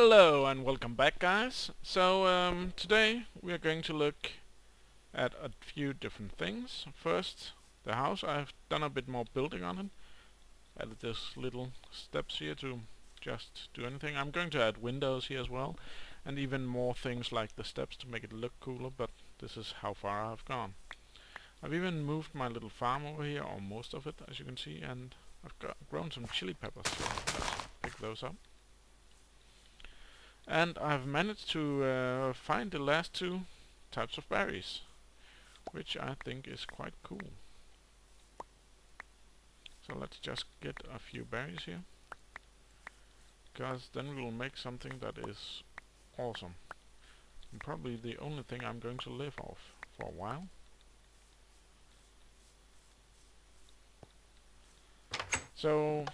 Hello and welcome back, guys. Today we are going to look at a few different things. First, the house. I've done a bit more building on it. Added this little steps here to just do anything. I'm going to add windows here as well, and even more things like the steps to make it look cooler, but this is how far I've gone. I've even moved my little farm over here, or most of it, as you can see, and I've grown some chili peppers, so let's pick those up. And I've managed to find the last two types of berries, which I think is quite cool. So let's just get a few berries here, because then we'll make something that is awesome. And probably the only thing I'm going to live off for a while. So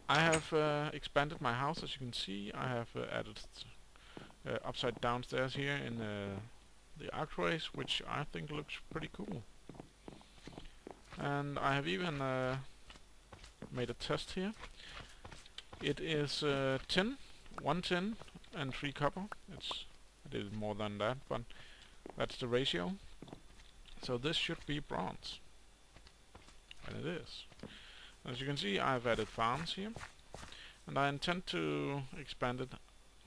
I have expanded my house, as you can see. I have added upside down stairs here in the archways, which I think looks pretty cool. And I have even made a test here. It is tin, 1 tin and 3 copper. I did more than that, but that's the ratio. So this should be bronze, and it is. As you can see, I've added farms here, and I intend to expand it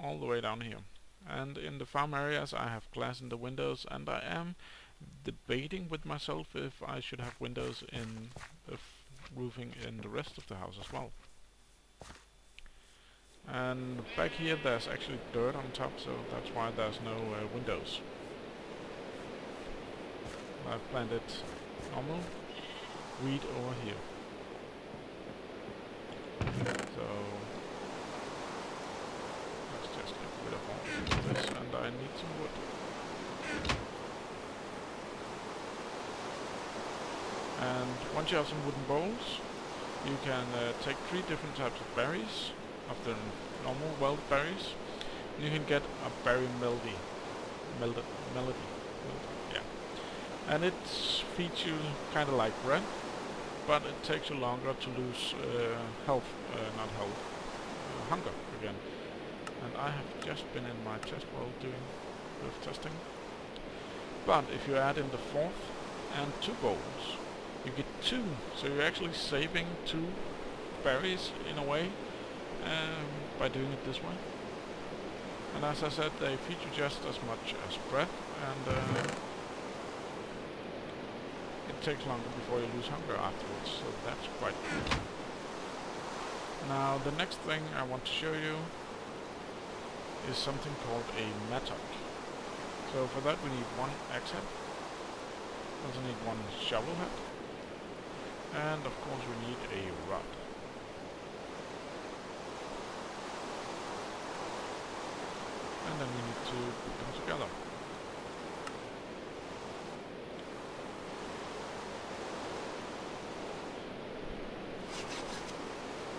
all the way down here. And in the farm areas I have glass in the windows, and I am debating with myself if I should have windows in the roofing in the rest of the house as well. And back here there's actually dirt on top, so that's why there's no windows. I've planted normal wheat over here. So let's just get rid of all this, and I need some wood. And once you have some wooden bowls, you can take 3 different types of berries, of the normal wild berries, and you can get a berry melody. Yeah. And it feeds you kind of like bread, but it takes you longer to lose hunger again. And I have just been in my test while doing with testing. But if you add in the 4th and 2 bowls, you get 2. So you're actually saving 2 berries in a way by doing it this way. And as I said, they feed you just as much as bread, and it takes longer before you lose hunger afterwards, so that's quite cool. Now the next thing I want to show you is something called a mattock. So for that we need 1 axe head, also need 1 shovel head, and of course we need a rod. And then we need to put them together.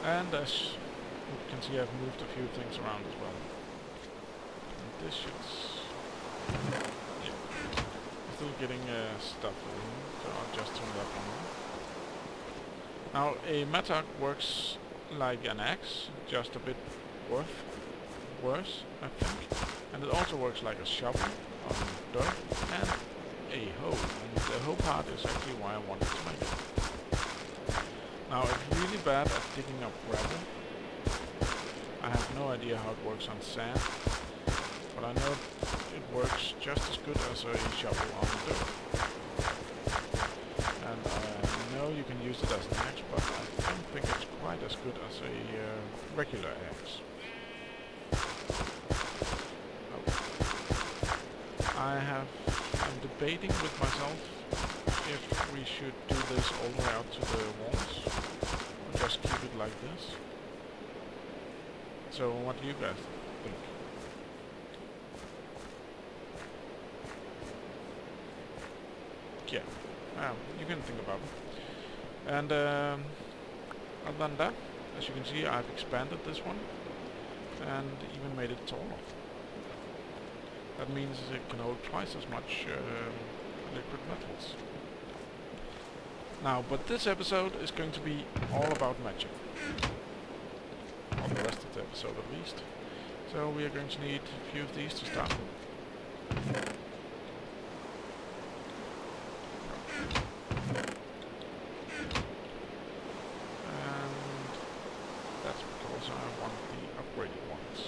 And as you can see, I've moved a few things around as well. And this should... yeah. Still getting stuff in, so I'll just turn that on. Now, a mattock works like an axe, just a bit worse, I think. And it also works like a shovel on dirt and a hoe. And the hoe part is actually why I wanted to make it. Now it's really bad at digging up gravel. I have no idea how it works on sand, but I know it works just as good as a shovel on dirt. And I know you can use it as an axe, but I don't think it's quite as good as a regular axe. I'm debating with myself if we should do this all the way out to the walls, or just keep it like this. So what do you guys think? Yeah, you can think about it. And other than that, as you can see, I've expanded this one and even made it taller. That means it can hold twice as much liquid metals. Now, but this episode is going to be all about magic. Or the rest of the episode at least. So we are going to need a few of these to start with. And that's because I want the upgraded ones.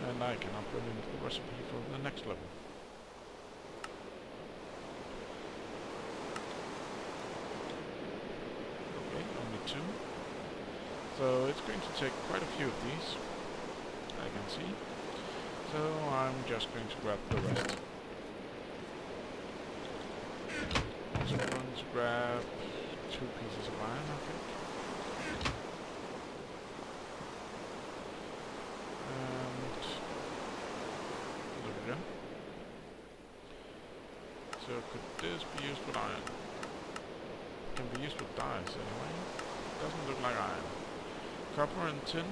And I can upgrade into the recipe for the next level. Okay, only 2. So it's going to take quite a few of these, I can see. So I'm just going to grab the rest. Also going to grab 2 pieces of iron, I think. And there we go. So could this be used with iron? Can be used with dyes anyway. Doesn't look like iron. Copper and tin,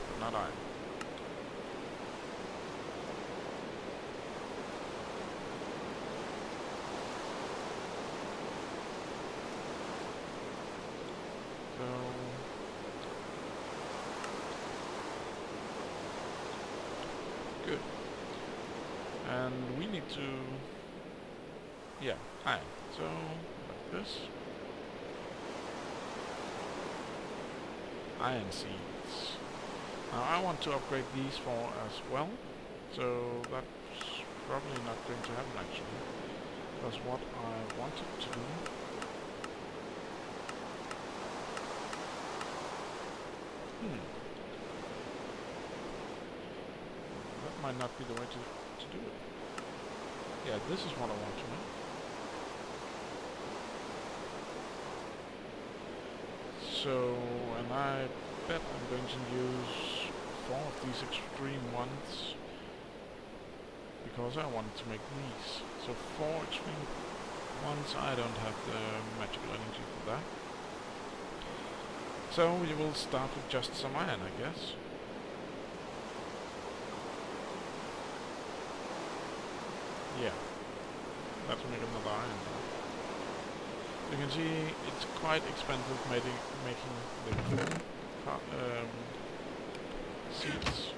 but not iron. So good. And we need to, yeah, iron. So like this. Iron seeds. Now I want to upgrade these 4 as well, so that's probably not going to happen actually. Because what I wanted to do that might not be the way to do it. Yeah, this is what I want to do. So, and I bet I'm going to use 4 of these extreme ones because I wanted to make these. So 4 extreme ones, I don't have the magical energy for that. So we will start with just some iron, I guess. Yeah, let's make another iron bar. You can see it's quite expensive making the cool seeds.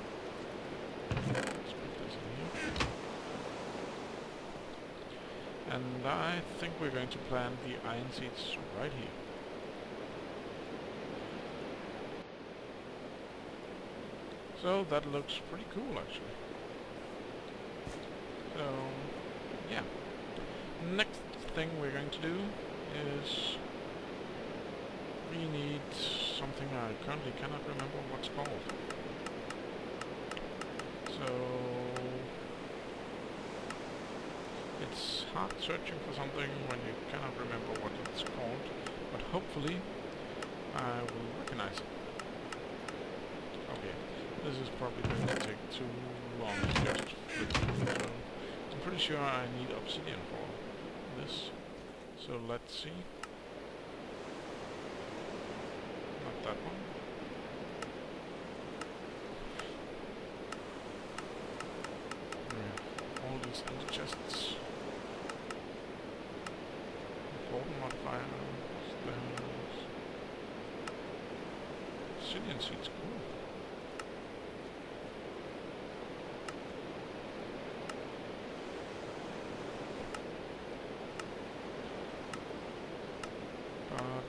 Let's put this in here. And I think we're going to plant the iron seeds right here. So that looks pretty cool actually. So yeah. Next thing we're going to do is we need something I currently cannot remember what's called. So it's hard searching for something when you cannot remember what it's called, but hopefully I will recognize it. Okay, this is probably going to take too long to just flip through, so I'm pretty sure I need obsidian for this. So let's see. Not that one. We have all these empty chests. Golden modifiers. Obsidian seeds, cool.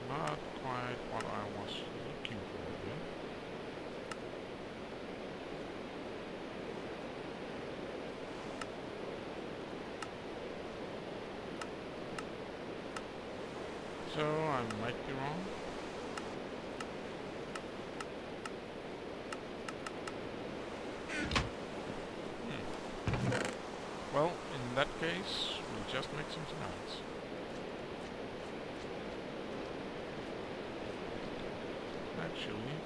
Not quite what I was looking for here. So I might be wrong. Well, in that case, we'll just make something else. Actually,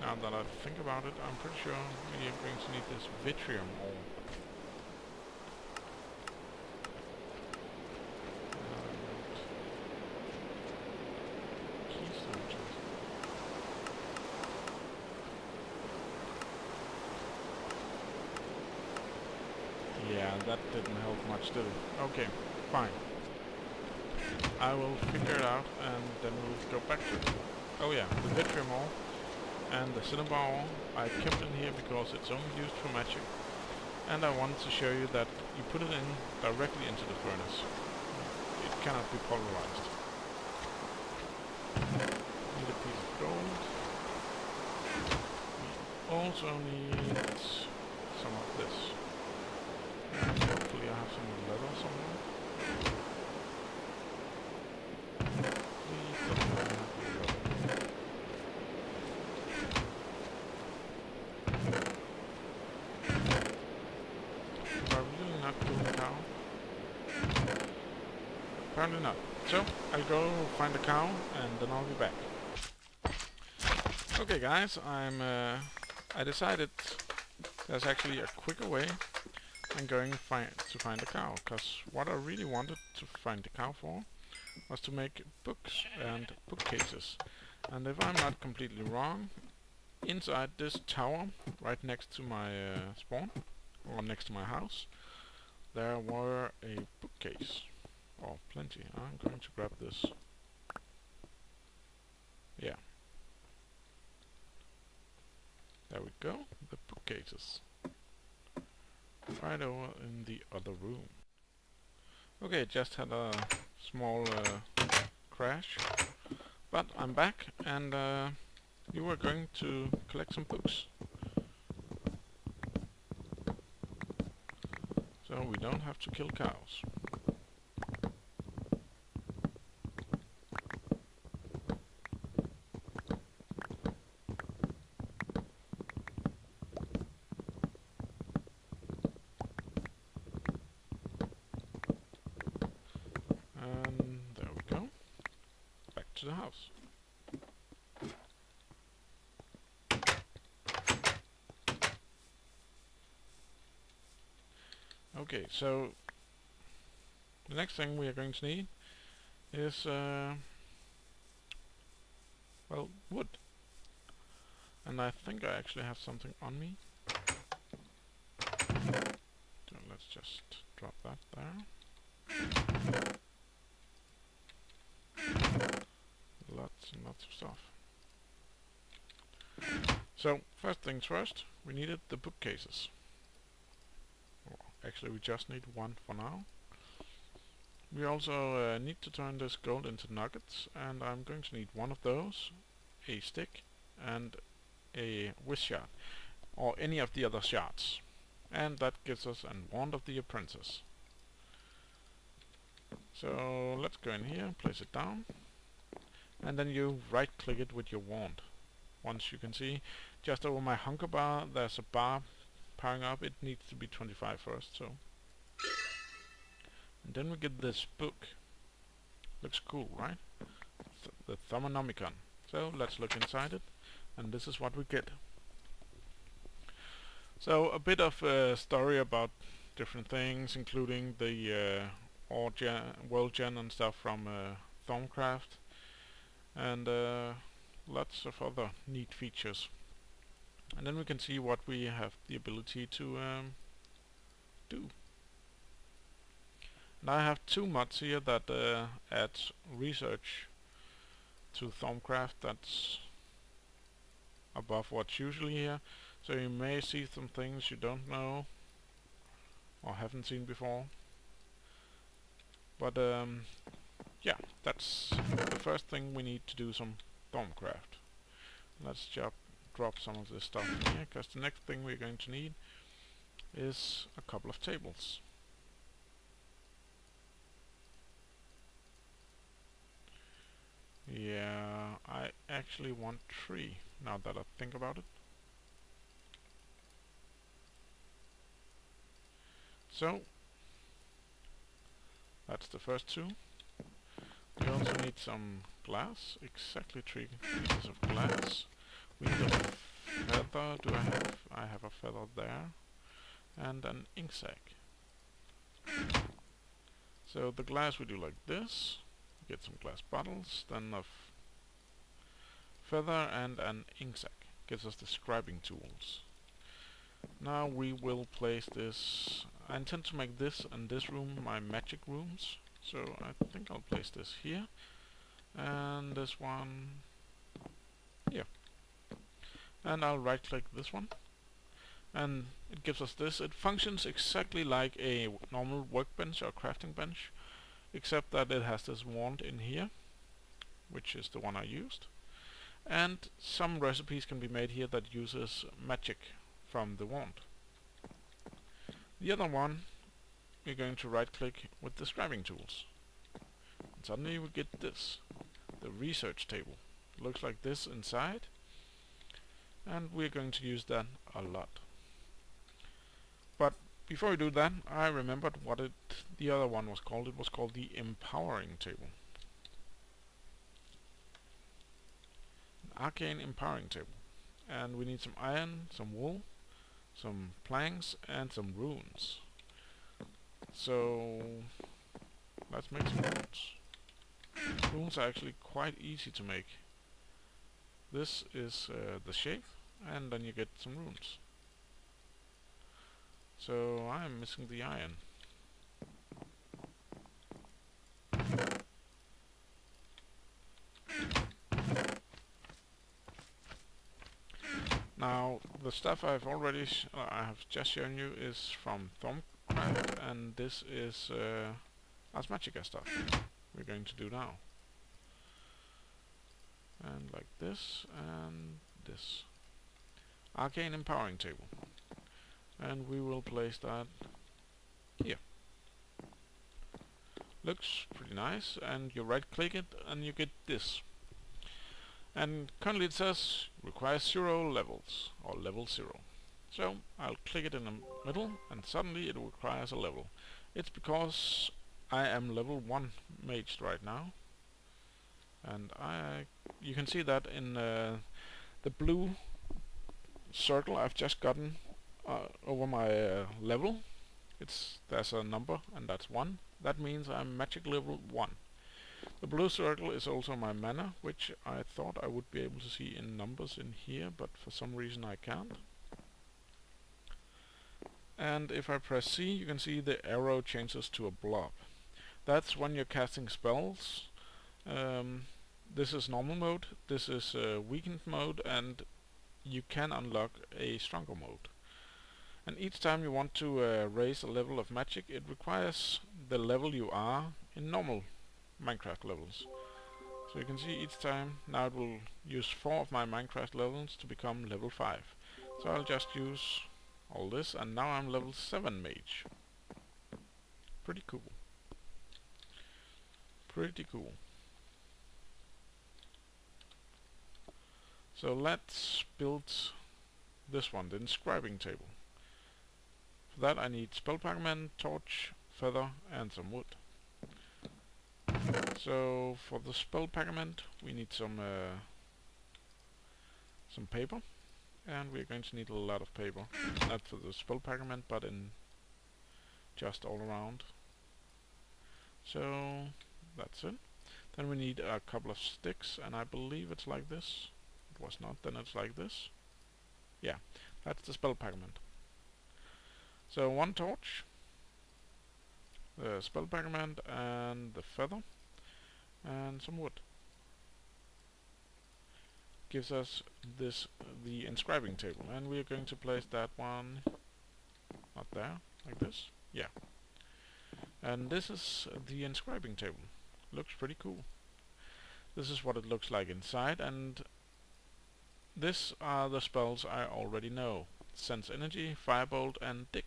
now that I think about it, I'm pretty sure we are going to need this vitrium ore. Keystone chest. Yeah, that didn't help much, did it? Okay, fine. I will figure it out and then we'll go back to it. Oh yeah, the vitrium ore. and the cinnabar ore I kept in here because it's only used for magic, and I wanted to show you that you put it in directly into the furnace. It cannot be pulverized. Need a piece of gold. We also need some of this. And hopefully I have some leather somewhere. Please don't have leather. Am I really not killing a cow? Apparently not. So, I'll go find a cow and then I'll be back. Okay guys, I decided there's actually a quicker way than going to find a cow, because what I really wanted to find the cow for was to make books and bookcases. And if I'm not completely wrong, inside this tower, right next to my spawn, or next to my house, there were a bookcase. Oh, plenty. I'm going to grab this. Yeah. There we go, the bookcases. Right over in the other room. Okay, just had a small crash. But I'm back, and you were going to collect some books. So we don't have to kill cows. And there we go. Back to the house. Okay, so the next thing we are going to need is well, wood. And I think I actually have something on me. So let's just drop that there. Lots and lots of stuff. So, first things first, we needed the bookcases. Well, actually, we just need one for now. We also need to turn this gold into nuggets, and I'm going to need one of those, a stick, and a wish shard, or any of the other shards. And that gives us a wand of the apprentice. So let's go in here, place it down, and then you right click it with your wand. Once you can see, just over my hunger bar there's a bar powering up. It needs to be 25 first, so. And then we get this book. Looks cool, right? The Thaumcraft. So let's look inside it, and this is what we get. So a bit of a story about different things, including the world gen and stuff from Thaumcraft, and lots of other neat features. And then we can see what we have the ability to do. And I have two mods here that adds research to Thaumcraft that's above what's usually here. So you may see some things you don't know or haven't seen before. But yeah, that's the first thing we need to do some Thaumcraft. Let's drop some of this stuff in here, because the next thing we're going to need is a couple of tables. Yeah, I actually want 3, now that I think about it. So, that's the first 2. We also need some glass, exactly 3 pieces of glass. We need a feather, I have a feather there, and an ink sac. So the glass we do like this, get some glass bottles, then a feather and an ink sac, gives us the scribing tools. Now we will place this, I intend to make this and this room my magic rooms, so I think I'll place this here, and this one here. And I'll right click this one, and it gives us this. It functions exactly like a normal workbench or crafting bench, except that it has this wand in here, which is the one I used. And some recipes can be made here that uses magic from the wand. The other one, we're going to right click with the scribing tools. And suddenly we get this, the research table. It looks like this inside, and we're going to use that a lot. But before we do that, I remembered what the other one was called. It was called the empowering table. An arcane empowering table. And we need some iron, some wool, some planks, and some runes. So let's make some runes. Runes are actually quite easy to make. This is the shape, and then you get some runes. So I'm missing the iron. Now the stuff I have just shown you is from Thaumcraft, and this is Ars Magica stuff we're going to do now. And like this and this. Arcane empowering table. And we will place that here. Looks pretty nice, and you right click it and you get this. And currently it says requires 0 levels, or level 0. So I'll click it in the middle, and suddenly it requires a level. It's because I am level 1 maged right now. And you can see that in the blue circle I've just gotten over my level. There's a number, and that's 1. That means I'm magic level 1. The blue circle is also my mana, which I thought I would be able to see in numbers in here, but for some reason I can't. And if I press C, you can see the arrow changes to a blob. That's when you're casting spells. This is normal mode, this is weakened mode, and you can unlock a stronger mode. And each time you want to raise a level of magic, it requires the level you are in normal Minecraft levels. So you can see each time, now it will use 4 of my Minecraft levels to become level 5. So I'll just use all this, and now I'm level 7 mage. Pretty cool. Pretty cool. So let's build this one, the inscribing table. For that I need spell pergament, torch, feather, and some wood. So for the spell pergament we need some paper, and we're going to need a lot of paper. Not for the spell pergament, but in just all around. So that's it. Then we need a couple of sticks, and I believe it's like this. It was not, then it's like this. Yeah, that's the spell pergament. So 1 torch, the spell pergament, and the feather, and some wood. Gives us this, the inscribing table, and we're going to place that one not there, like this. Yeah. And this is the inscribing table. Looks pretty cool. This is what it looks like inside, and these are the spells I already know. Sense Energy, Firebolt, and Dig.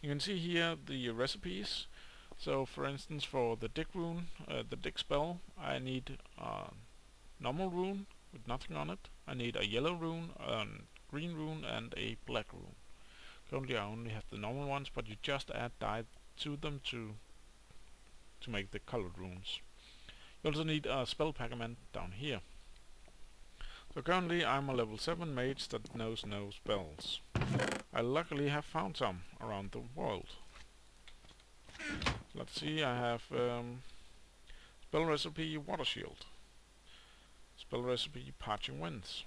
You can see here the recipes. So for instance, for the Dig rune, the Dig spell, I need a normal rune with nothing on it. I need a yellow rune, a green rune, and a black rune. Currently I only have the normal ones, but you just add dye to them to make the colored runes. You also need a spell pergament down here. So currently I'm a level 7 mage that knows no spells. I luckily have found some around the world. Let's see, I have spell recipe Water Shield, spell recipe Parching Winds.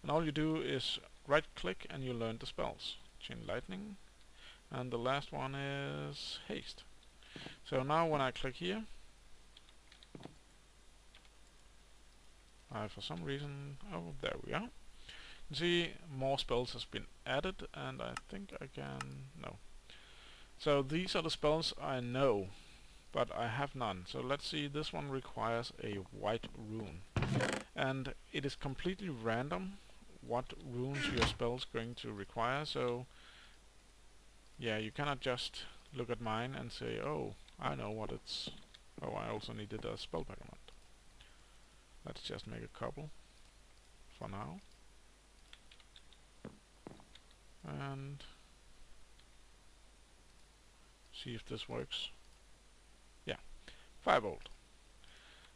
And all you do is right click and you learn the spells. Chain Lightning, and the last one is Haste. So now when I click here, For some reason, oh, there we are. You can see more spells has been added, and I think I can, no. So these are the spells I know, but I have none. So let's see, this one requires a white rune. And it is completely random what runes your spell's going to require, so yeah, you cannot just look at mine and say, oh, I know what it's... Oh, I also needed a spell background. Let's just make a couple for now. And see if this works. Yeah, Firebolt.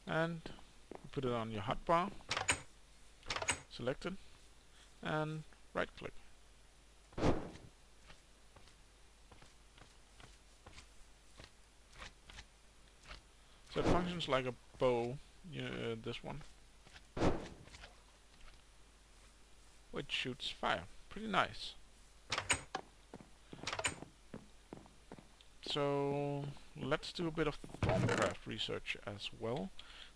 And put it on your hotbar, select it, and right click. So it functions like a bow, this one, which shoots fire. Pretty nice. So let's do a bit of Thaumcraft research as well.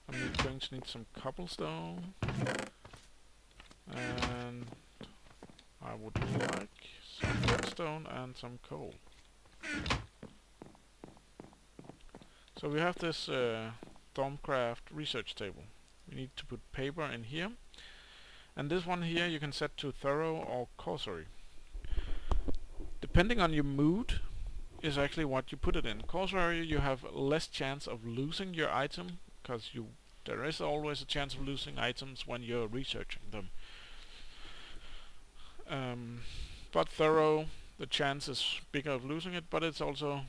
I'm going to need some cobblestone, and I would like some redstone and some coal. So we have this Thaumcraft research table. We need to put paper in here, and this one here you can set to thorough or cursory. Depending on your mood is actually what you put it in. Cursory, you have less chance of losing your item, because there is always a chance of losing items when you're researching them. But thorough, the chance is bigger of losing it, but it's also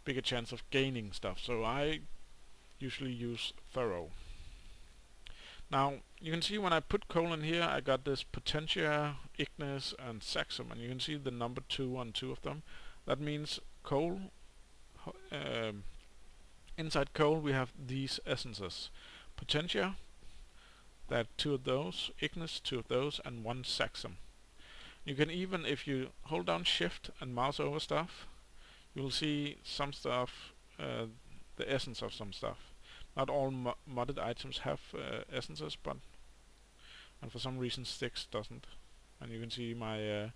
bigger chance of gaining stuff, so I usually use thorough. Now you can see when I put coal in here, I got this Potentia, Ignis and Saxum, and you can see the number 2 on 2 of them. That means coal, inside coal we have these essences. Potentia, there are 2 of those, Ignis 2 of those, and 1 Saxum. You can even, if you hold down shift and mouse over stuff, you will see some stuff, the essence of some stuff. Not all modded items have essences, and for some reason Styx doesn't. And you can see my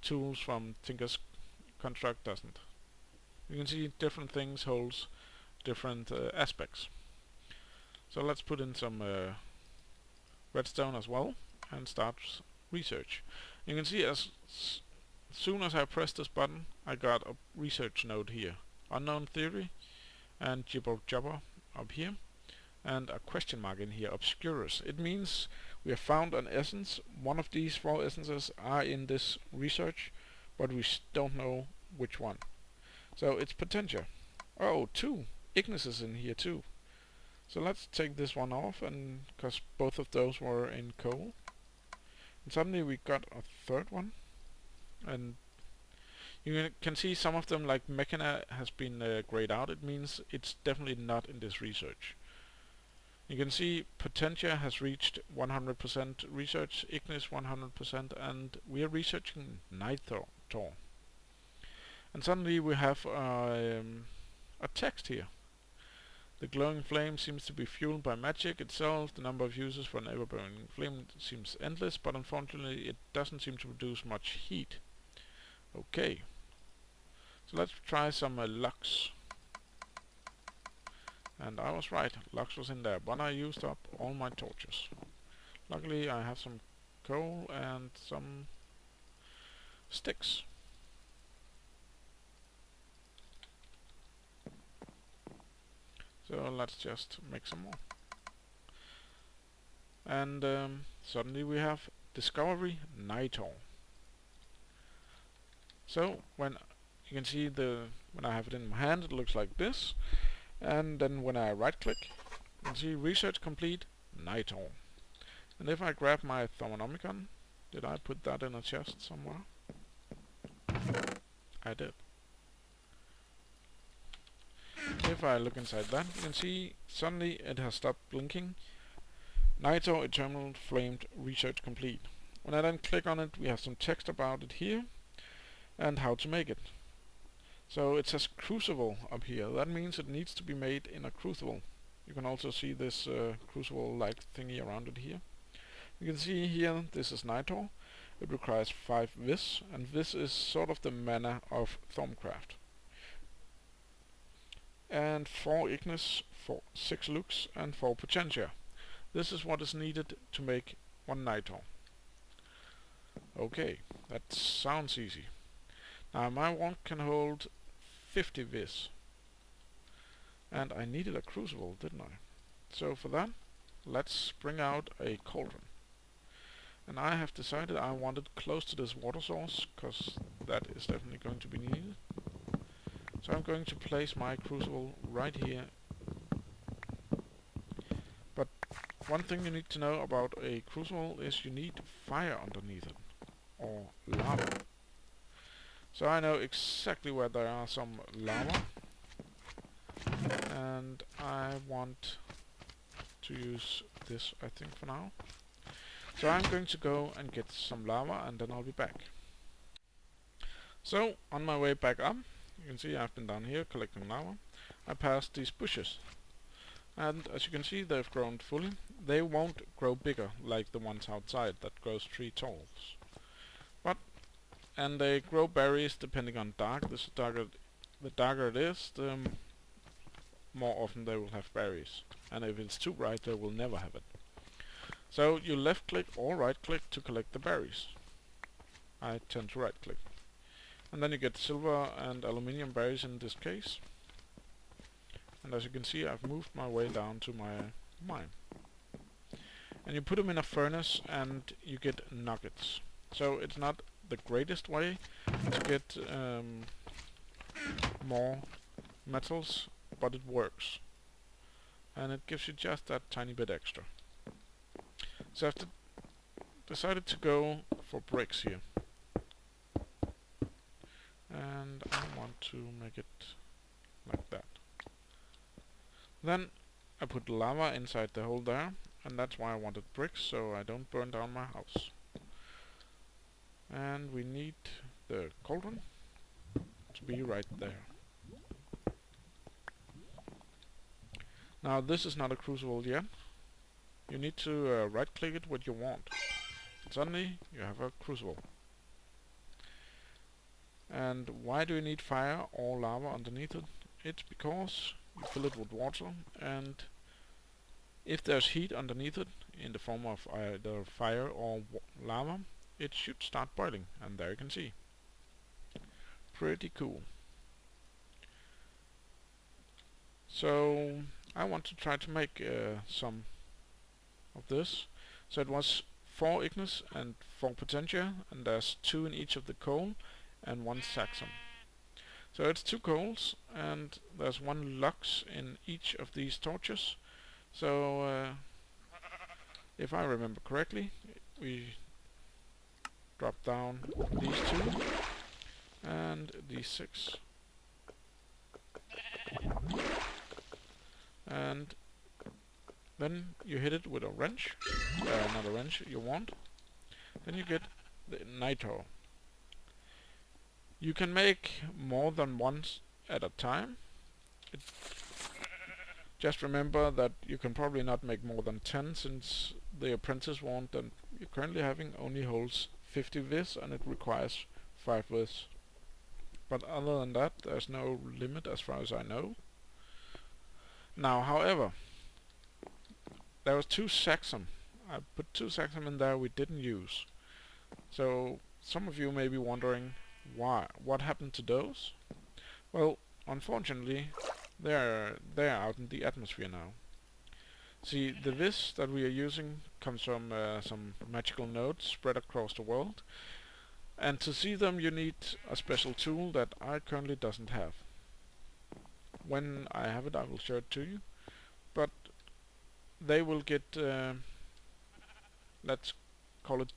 tools from Tinker's Construct doesn't. You can see different things holds different aspects. So let's put in some redstone as well and start research. You can see as soon as I press this button, I got a research node here. Unknown theory and jibber jabber up here, and a question mark in here, obscurus. It means we have found an essence. One of these 4 essences are in this research, but we don't know which one. So it's Potentia. Oh, 2 Ignis is in here too. So let's take this one off, and because both of those were in coal. And suddenly we got a 3rd one. And you can see some of them, like Mechana, has been grayed out. It means it's definitely not in this research. You can see Potentia has reached 100% research, Ignis 100%, and we are researching Nitor. And suddenly we have a text here. The glowing flame seems to be fueled by magic itself. The number of uses for an ever-burning flame seems endless, but unfortunately it doesn't seem to produce much heat. Okay. So let's try some Lux. And I was right, Lux was in there, but I used up all my torches. Luckily I have some coal and some sticks. So let's just make some more. And suddenly we have Discovery Nitor. So when you can see when I have it in my hand, it looks like this. And then when I right click, you can see research complete, Nitor. And if I grab my Thermonomicon, did I put that in a chest somewhere? I did. If I look inside that, you can see suddenly it has stopped blinking. Nitor Eternal Flamed Research Complete. When I then click on it, we have some text about it here and how to make it. So it says crucible up here. That means it needs to be made in a crucible. You can also see this crucible-like thingy around it here. You can see here, this is Nitor. It requires 5 vis, and this is sort of the mana of Thaumcraft. And 4 Ignis, 6 Lux, and 4 Potentia. This is what is needed to make 1 Nitor. Okay, that sounds easy. Now my wand can hold 50 vis. And I needed a crucible, didn't I? So for that, let's bring out a cauldron. And I have decided I want it close to this water source, because that is definitely going to be needed. So I'm going to place my crucible right here. But one thing you need to know about a crucible is you need fire underneath it, or lava. So I know exactly where there are some lava, and I want to use this, I think, for now. So I'm going to go and get some lava, and then I'll be back. So on my way back up, you can see I've been down here collecting lava. I passed these bushes, and as you can see, they've grown fully. They won't grow bigger like the ones outside that grows 3 tall. And they grow berries depending on dark. The darker it is, the more often they will have berries. And if it's too bright, they will never have it. So you left click or right click to collect the berries. I tend to right click. And then you get silver and aluminium berries in this case. And as you can see, I've moved my way down to my mine. And you put them in a furnace and you get nuggets. So it's not the greatest way to get more metals, but it works. And it gives you just that tiny bit extra. So I've decided to go for bricks here. And I want to make it like that. Then I put lava inside the hole there, and that's why I wanted bricks, so I don't burn down my house. And we need the cauldron to be right there. Now this is not a crucible yet. You need to right click it what you want. Suddenly you have a crucible. And why do you need fire or lava underneath it? It's because you fill it with water, and if there's heat underneath it in the form of either fire or lava, it should start boiling, and there you can see. Pretty cool. So I want to try to make some of this. So it was 4 Ignis and 4 Potentia, and there's 2 in each of the coal and 1 Saxon. So it's 2 coals, and there's 1 lux in each of these torches. So if I remember correctly, we drop down these 2 and these 6, and then you hit it with a wrench, not a wrench, you want. Then you get the Nitor. You can make more than once at a time. Just remember that you can probably not make more than 10, since the apprentice wand that you're currently having only holds 50 vis, and it requires 5 vis. But other than that, there's no limit as far as I know. Now, however, there was 2 Saxon. I put 2 Saxon in there we didn't use. So some of you may be wondering what happened to those? Well, unfortunately, they're out in the atmosphere now. See, the vis that we are using comes from some magical nodes spread across the world, and to see them you need a special tool that I currently doesn't have. When I have it, I will show it to you, but they will get, let's call it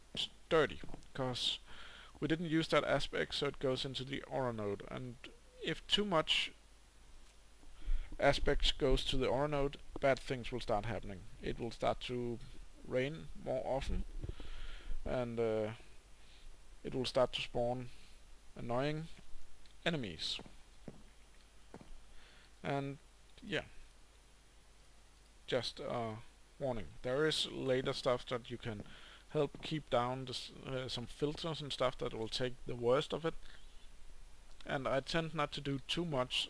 dirty, because we didn't use that aspect, so it goes into the aura node, and if too much aspects goes to the aura node, bad things will start happening. It will start to rain more often, and it will start to spawn annoying enemies. And yeah, just a warning, there is later stuff that you can help keep down some filters and stuff that will take the worst of it. And I tend not to do too much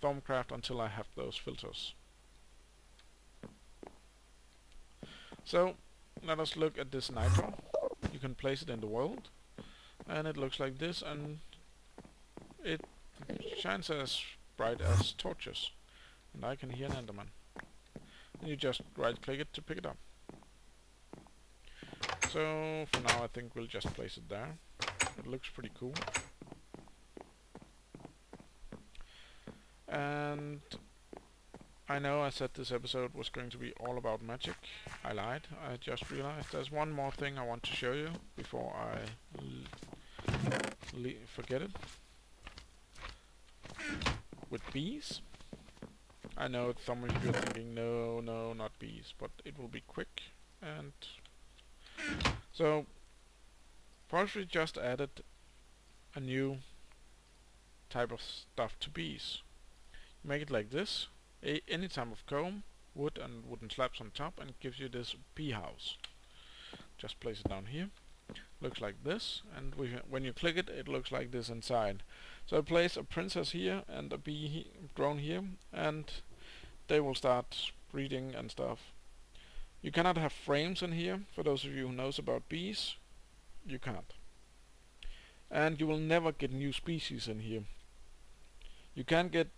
Thaumcraft until I have those filters. So let us look at this nitro. You can place it in the world, and it looks like this, and it shines as bright as torches. And I can hear an Enderman. And you just right click it to pick it up. So for now I think we'll just place it there. It looks pretty cool. And I know I said this episode was going to be all about magic. I lied. I just realized there's one more thing I want to show you before I forget it. With bees. I know some of you are thinking, no, not bees, but it will be quick. And so, Forestry just added a new type of stuff to bees. Make it like this. Any type of comb, wood and wooden slabs on top, and it gives you this bee house. Just place it down here. Looks like this, and when you click it, it looks like this inside. So I place a princess here and a bee drone here, and they will start breeding and stuff. You cannot have frames in here. For those of you who knows about bees, you can't. And you will never get new species in here. You can get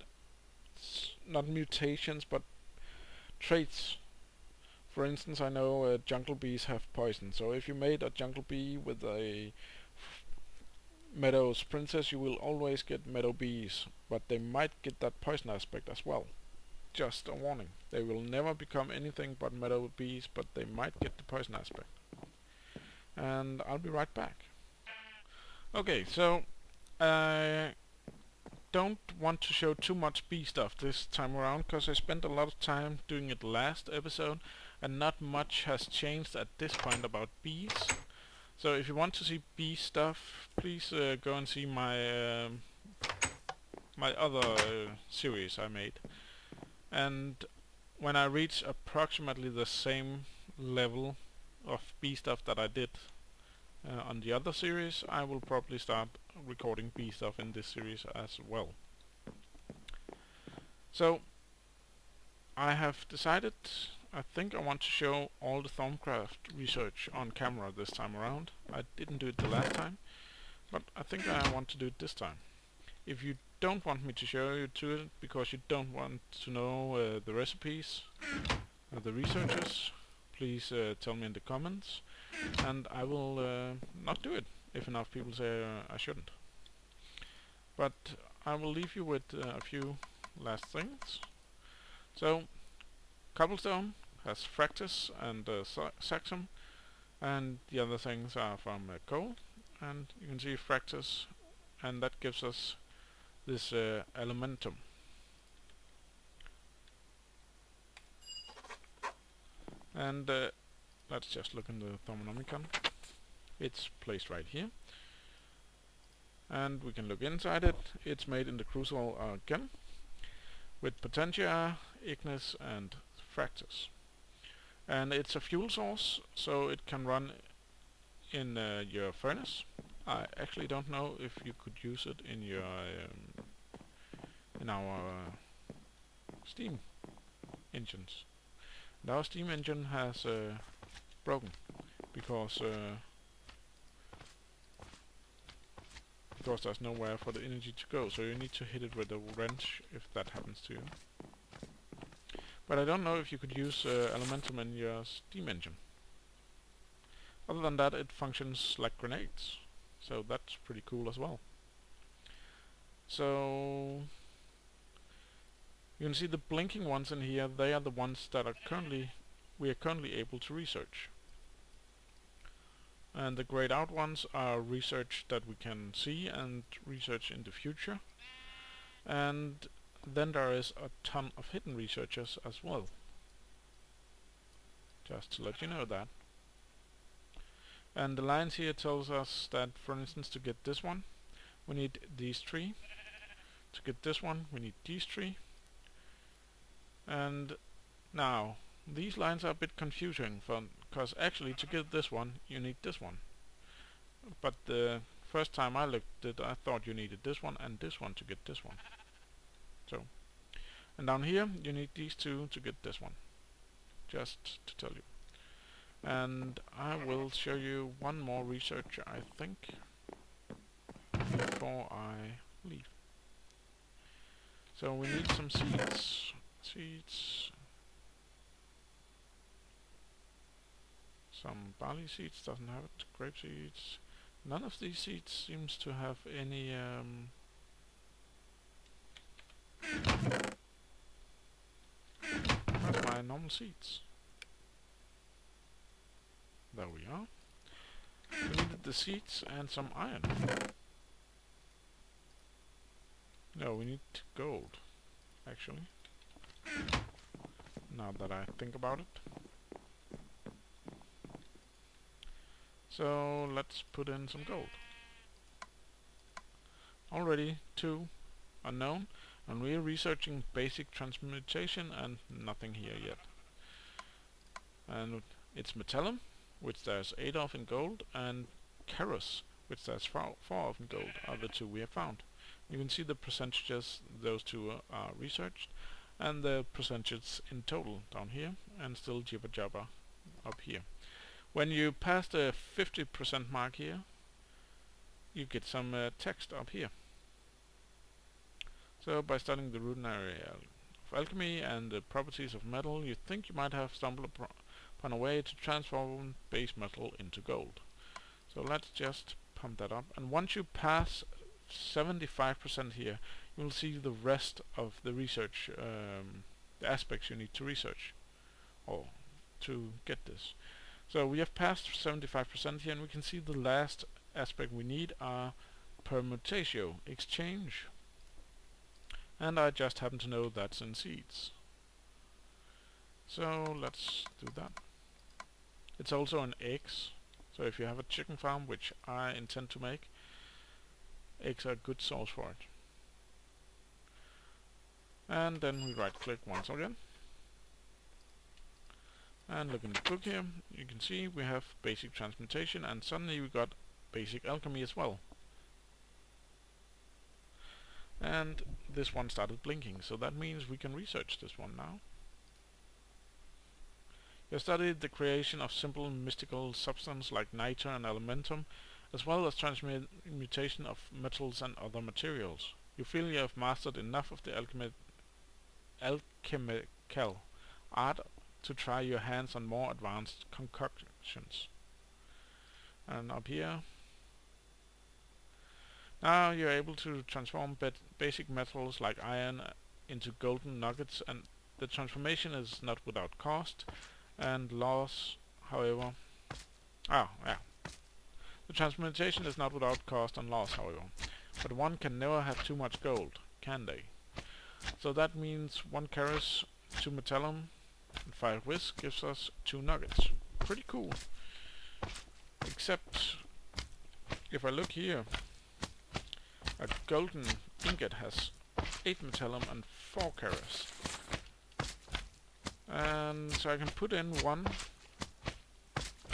not mutations, but traits. For instance, I know jungle bees have poison, so if you made a jungle bee with a meadows princess, you will always get meadow bees, but they might get that poison aspect as well. Just a warning. They will never become anything but meadow bees, but they might get the poison aspect. And I'll be right back. Okay, so I don't want to show too much bee stuff this time around, because I spent a lot of time doing it last episode, and not much has changed at this point about bees. So if you want to see bee stuff, please go and see my my other series I made. And when I reach approximately the same level of bee stuff that I did on the other series, I will probably start recording bee stuff in this series as well. So I have decided, I think I want to show all the Thaumcraft research on camera this time around. I didn't do it the last time, but I think I want to do it this time. If you don't want me to show you to it because you don't want to know the recipes, the researches, please tell me in the comments, and I will not do it if enough people say I shouldn't. But I will leave you with a few last things. So, cobblestone has fractus and saxum, and the other things are from coal, and you can see fractus, and that gives us this elementum. And let's just look in the Thermonomicon. It's placed right here, and we can look inside it. It's made in the crucible again, with potentia, ignis and fractus. And it's a fuel source, so it can run in your furnace. I actually don't know if you could use it in your in our steam engines. And our steam engine has broken because there's nowhere for the energy to go, so you need to hit it with a wrench if that happens to you. But I don't know if you could use elementum in your steam engine. Other than that, it functions like grenades, so that's pretty cool as well. So you can see the blinking ones in here. They are the ones that are we are currently able to research. And the grayed out ones are research that we can see and research in the future. And then there is a ton of hidden researchers as well. Just to let you know that. And the lines here tells us that, for instance, to get this one, we need these three. To get this one, we need these three. And now, these lines are a bit confusing because actually to get this one you need this one. But the first time I looked at it, I thought you needed this one and this one to get this one. So, and down here you need these two to get this one. Just to tell you. And I will show you one more research, I think, before I leave. So we need some seeds. Some barley seeds, doesn't have it. Grape seeds. None of these seeds seems to have any where's my normal seeds? There we are. We needed the seeds and some iron. No, we need gold, actually. Now that I think about it. So let's put in some gold. Already 2 unknown, and we're researching basic transmutation and nothing here yet. And it's metallum, which there's 8 of in gold, and Keros, which there's 4 of in gold, are the 2 we have found. You can see the percentages those 2 are researched, and the percentages in total down here, and still jibber jabber up here. When you pass the 50% mark here, you get some text up here. So by studying the rudimentary of alchemy and the properties of metal, you think you might have stumbled upon a way to transform base metal into gold. So let's just pump that up, and once you pass 75% here, you'll see the rest of the research, the aspects you need to research or to get this. So we have passed 75% here, and we can see the last aspect we need are permutatio, exchange. And I just happen to know that's in seeds. So let's do that. It's also in eggs. So if you have a chicken farm, which I intend to make, eggs are a good source for it. And then we right click once again. And look in the book here, you can see we have basic transmutation, and suddenly we got basic alchemy as well. And this one started blinking, so that means we can research this one now. You have studied the creation of simple mystical substance like nitre and elementum, as well as transmutation of metals and other materials. You feel you have mastered enough of the alchemical art to try your hands on more advanced concoctions. And up here, now you're able to transform basic metals like iron into golden nuggets, and the transformation is not without cost and loss, however. The transmutation is not without cost and loss, however, but one can never have too much gold, can they? So that means 1 Keros, 2 metallum, and 5 whisk gives us 2 nuggets. Pretty cool. Except, if I look here, a golden ingot has 8 metallum and 4 Keros. And so I can put in 1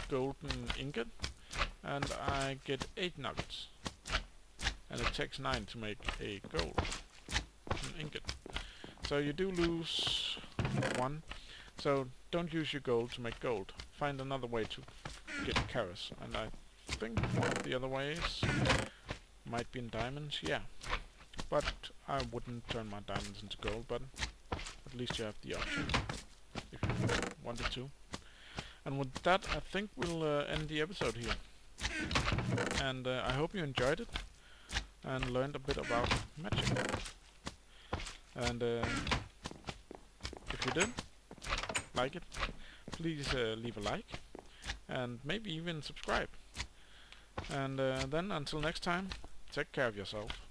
golden ingot, and I get 8 nuggets. And it takes 9 to make a gold ingot. So you do lose 1. So don't use your gold to make gold. Find another way to get Keros. And I think one of the other ways might be in diamonds, yeah. But I wouldn't turn my diamonds into gold, but at least you have the option if you wanted to. And with that, I think we'll end the episode here. And I hope you enjoyed it and learned a bit about magic. And if you did like it, please leave a like and maybe even subscribe. And then until next time, take care of yourself.